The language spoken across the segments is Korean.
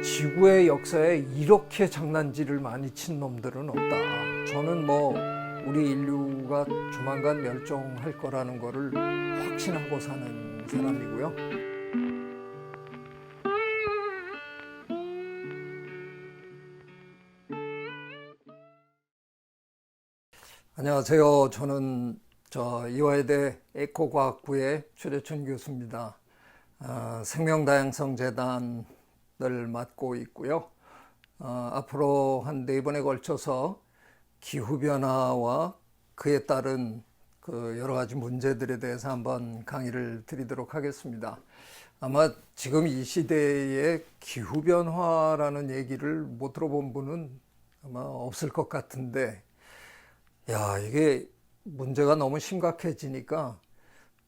지구의 역사에 이렇게 장난질을 많이 친 놈들은 없다. 저는 우리 인류가 조만간 멸종할 거라는 거를 확신하고 사는 사람이고요. 안녕하세요. 저는 이화여대 에코과학부의 최대천 교수입니다. 생명다양성재단을 맡고 있고요. 앞으로 한 4번에 걸쳐서 기후변화와 그에 따른 여러 가지 문제들에 대해서 한번 강의를 드리도록 하겠습니다. 아마 지금 이 시대에 기후변화라는 얘기를 못 들어본 분은 아마 없을 것 같은데, 이게 문제가 너무 심각해지니까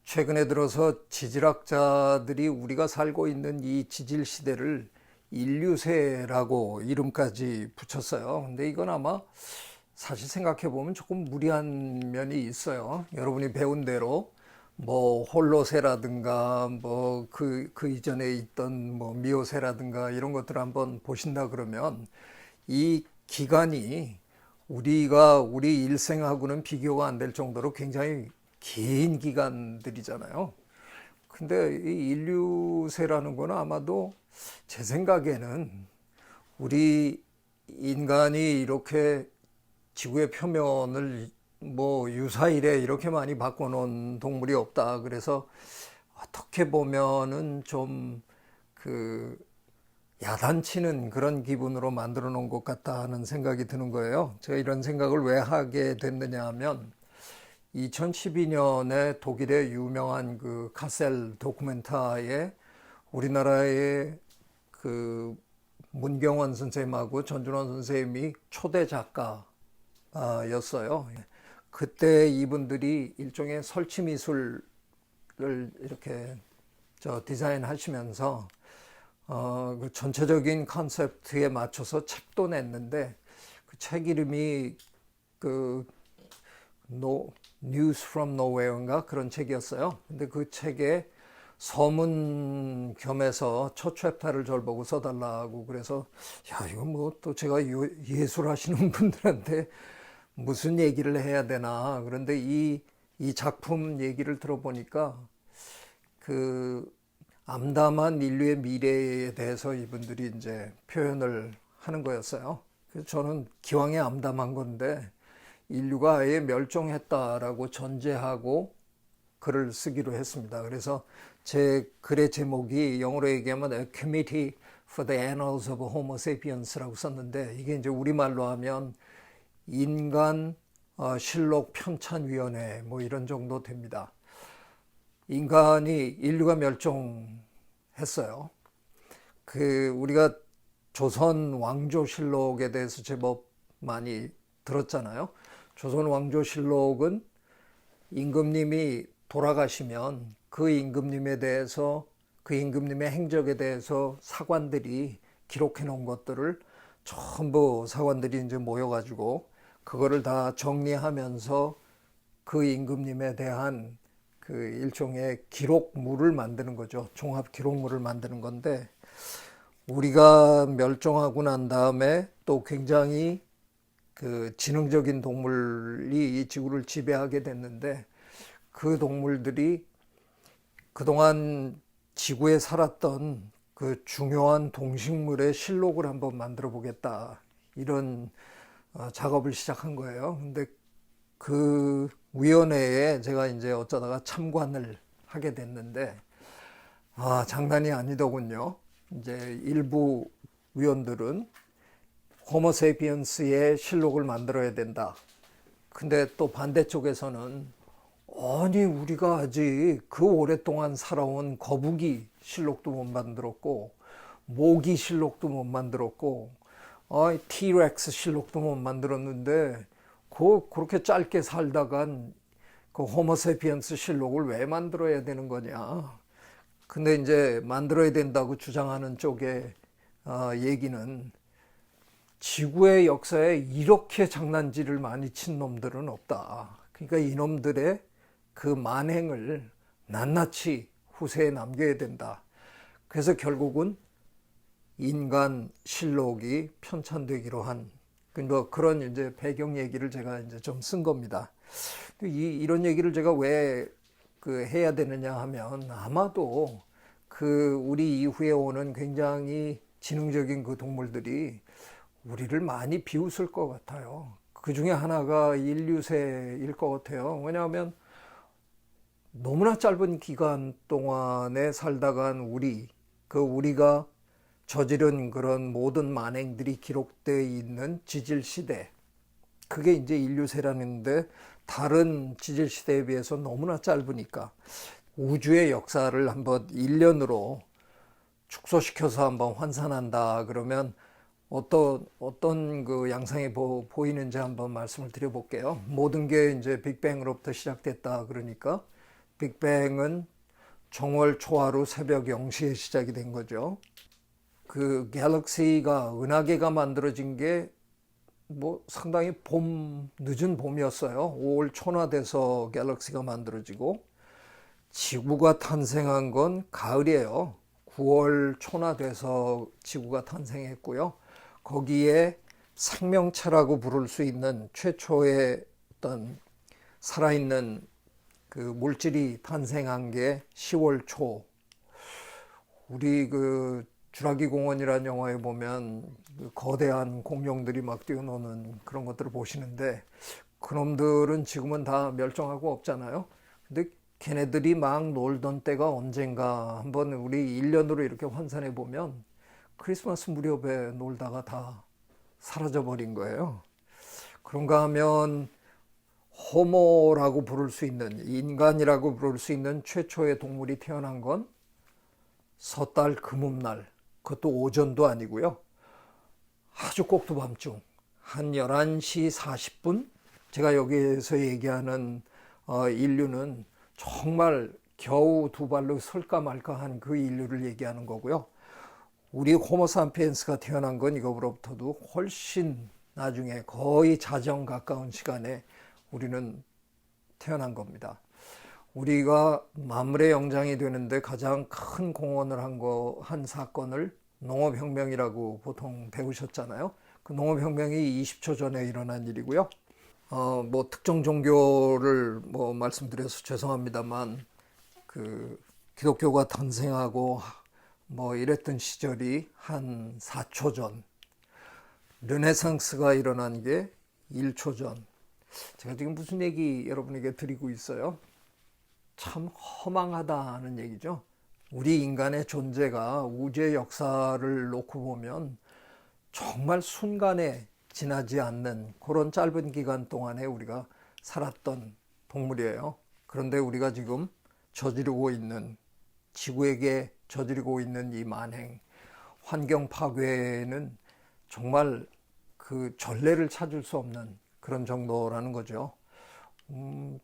최근에 들어서 지질학자들이 우리가 살고 있는 이 지질 시대를 인류세라고 이름까지 붙였어요. 근데 이건 아마 사실 생각해 보면 조금 무리한 면이 있어요. 여러분이 배운 대로 홀로세라든가 그 이전에 있던 미오세라든가 이런 것들을 한번 보신다 그러면 이 기간이 우리 일생하고는 비교가 안 될 정도로 굉장히 긴 기간들이잖아요. 근데 이 인류세라는 거는 아마도 제 생각에는 우리 인간이 이렇게 지구의 표면을 유사일에 이렇게 많이 바꿔놓은 동물이 없다. 그래서 어떻게 보면은 좀 야단치는 그런 기분으로 만들어 놓은 것 같다 하는 생각이 드는 거예요. 제가 이런 생각을 왜 하게 됐느냐 하면 2012년에 독일의 유명한 카셀 다큐멘터리에 우리나라의 문경원 선생님하고 전준원 선생님이 초대 작가였어요. 그때 이분들이 일종의 설치 미술을 이렇게 디자인하시면서 그 전체적인 컨셉트에 맞춰서 책도 냈는데 그 책 이름이 News from Nowhere인가 그런 책이었어요. 근데 그 책에 서문 겸해서 첫 챕터를 저를 보고 써달라고 그래서 이거 또 제가 예술 하시는 분들한테 무슨 얘기를 해야 되나. 그런데 이 작품 얘기를 들어보니까 암담한 인류의 미래에 대해서 이분들이 이제 표현을 하는 거였어요. 그래서 저는 기왕에 암담한 건데 인류가 아예 멸종했다라고 전제하고 글을 쓰기로 했습니다. 그래서 제 글의 제목이 영어로 얘기하면 A Committee for the Annals of Homo Sapiens라고 썼는데 이게 이제 우리말로 하면 인간 실록 편찬위원회 이런 정도 됩니다. 인류가 멸종했어요. 우리가 조선 왕조실록에 대해서 제법 많이 들었잖아요. 조선 왕조실록은 임금님이 돌아가시면 그 임금님에 대해서 그 임금님의 행적에 대해서 사관들이 기록해 놓은 것들을 전부 사관들이 이제 모여가지고 그거를 다 정리하면서 그 임금님에 대한 일종의 기록물을 만드는 거죠. 종합 기록물을 만드는 건데 우리가 멸종하고 난 다음에 또 굉장히 지능적인 동물이 이 지구를 지배하게 됐는데 그 동물들이 그동안 지구에 살았던 중요한 동식물의 실록을 한번 만들어 보겠다. 이런 작업을 시작한 거예요. 근데 그 위원회에 제가 이제 어쩌다가 참관을 하게 됐는데 장난이 아니더군요. 이제 일부 위원들은 호모세피언스의 실록을 만들어야 된다. 근데 또 반대쪽에서는 아니 우리가 아직 그 오랫동안 살아온 거북이 실록도 못 만들었고 모기 실록도 못 만들었고 티렉스 실록도 못 만들었는데 그렇게 짧게 살다간 호모세피언스 실록을 왜 만들어야 되는 거냐. 근데 이제 만들어야 된다고 주장하는 쪽의 얘기는 지구의 역사에 이렇게 장난질을 많이 친 놈들은 없다. 그러니까 이놈들의 만행을 낱낱이 후세에 남겨야 된다. 그래서 결국은 인간 실록이 편찬되기로 한 뭐 그런 이제 배경 얘기를 제가 이제 좀 쓴 겁니다. 이런 얘기를 제가 왜 해야 되느냐 하면 아마도 우리 이후에 오는 굉장히 지능적인 그 동물들이 우리를 많이 비웃을 것 같아요. 그 중에 하나가 인류새일 것 같아요. 왜냐하면 너무나 짧은 기간 동안에 살다간 우리가 저지른 그런 모든 만행들이 기록되어 있는 지질시대. 그게 이제 인류세라는데 다른 지질시대에 비해서 너무나 짧으니까 우주의 역사를 한번 1년으로 축소시켜서 한번 환산한다 그러면 어떤 그 양상이 보이는지 한번 말씀을 드려볼게요. 모든 게 이제 빅뱅으로부터 시작됐다 그러니까 빅뱅은 정월 초하루 새벽 0시에 시작이 된 거죠. 그 갤럭시가 은하계가 만들어진 게 뭐 상당히 늦은 봄이었어요. 5월 초나 돼서 갤럭시가 만들어지고 지구가 탄생한 건 가을이에요. 9월 초나 돼서 지구가 탄생했고요. 거기에 생명체라고 부를 수 있는 최초의 어떤 살아있는 그 물질이 탄생한 게 10월 초. 우리 주라기 공원이라는 영화에 보면 거대한 공룡들이 막 뛰어노는 그런 것들을 보시는데 그놈들은 지금은 다 멸종하고 없잖아요. 근데 걔네들이 막 놀던 때가 언젠가 한번 우리 1년으로 이렇게 환산해 보면 크리스마스 무렵에 놀다가 다 사라져 버린 거예요. 그런가 하면 호모라고 부를 수 있는 인간이라고 부를 수 있는 최초의 동물이 태어난 건 섣달 금음날, 그것도 오전도 아니고요. 아주 꼭두밤중 한 11시 40분 제가 여기에서 얘기하는 인류는 정말 겨우 두 발로 설까 말까 한 그 인류를 얘기하는 거고요. 우리 호모사피엔스가 태어난 건 이거로부터도 훨씬 나중에 거의 자정 가까운 시간에 우리는 태어난 겁니다. 우리가 만물의 영장이 되는데 가장 큰 공헌을 한 사건을 농업혁명이라고 보통 배우셨잖아요. 그 농업혁명이 20초 전에 일어난 일이고요. 뭐 특정 종교를 뭐 말씀드려서 죄송합니다만 기독교가 탄생하고 뭐 이랬던 시절이 한 4초 전, 르네상스가 일어난 게 1초 전. 제가 지금 무슨 얘기 여러분에게 드리고 있어요? 참 허망하다는 얘기죠. 우리 인간의 존재가 우주의 역사를 놓고 보면 정말 순간에 지나지 않는 그런 짧은 기간 동안에 우리가 살았던 동물이에요. 그런데 우리가 지금 지구에게 저지르고 있는 이 만행, 환경 파괴는 정말 그 전례를 찾을 수 없는 그런 정도라는 거죠.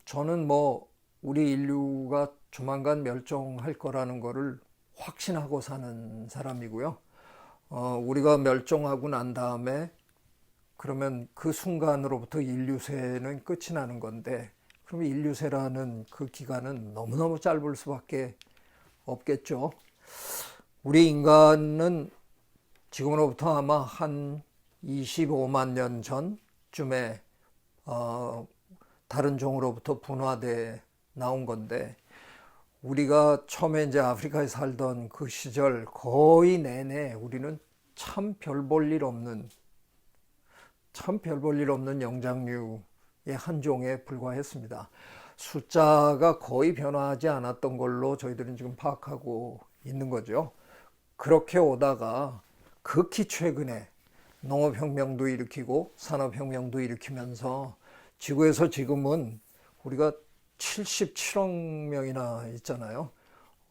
저는 뭐 우리 인류가 조만간 멸종할 거라는 거를 확신하고 사는 사람이고요. 우리가 멸종하고 난 다음에 그러면 그 순간으로부터 인류세는 끝이 나는 건데 그러면 인류세라는 그 기간은 너무너무 짧을 수밖에 없겠죠. 우리 인간은 지금으로부터 아마 한 25만 년 전쯤에 다른 종으로부터 분화돼 나온 건데 우리가 처음에 이제 아프리카에 살던 그 시절 거의 내내 우리는 참 별 볼 일 없는 영장류의 한 종에 불과했습니다. 숫자가 거의 변화하지 않았던 걸로 저희들은 지금 파악하고 있는 거죠. 그렇게 오다가 극히 최근에 농업혁명도 일으키고 산업혁명도 일으키면서 지구에서 지금은 우리가 77억 명이나 있잖아요.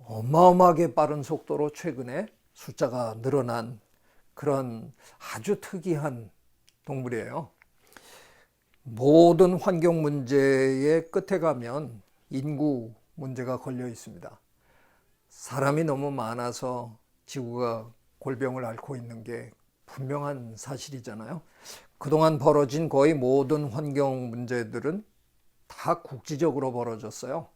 어마어마하게 빠른 속도로 최근에 숫자가 늘어난 그런 아주 특이한 동물이에요. 모든 환경 문제의 끝에 가면 인구 문제가 걸려 있습니다. 사람이 너무 많아서 지구가 골병을 앓고 있는 게 분명한 사실이잖아요. 그동안 벌어진 거의 모든 환경 문제들은 다 국지적으로 벌어졌어요.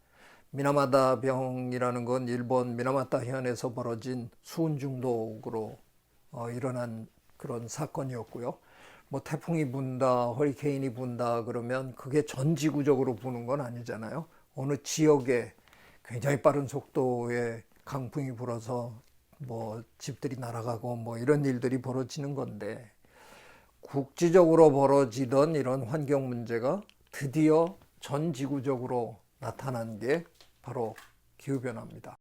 미나마다 병이라는 건 일본 미나마타 현에서 벌어진 수은 중독으로 일어난 그런 사건이었고요. 뭐 태풍이 분다, 허리케인이 분다 그러면 그게 전 지구적으로 부는 건 아니잖아요. 어느 지역에 굉장히 빠른 속도의 강풍이 불어서 뭐 집들이 날아가고 뭐 이런 일들이 벌어지는 건데, 국지적으로 벌어지던 이런 환경 문제가 드디어 전 지구적으로 나타난 게 바로 기후변화입니다.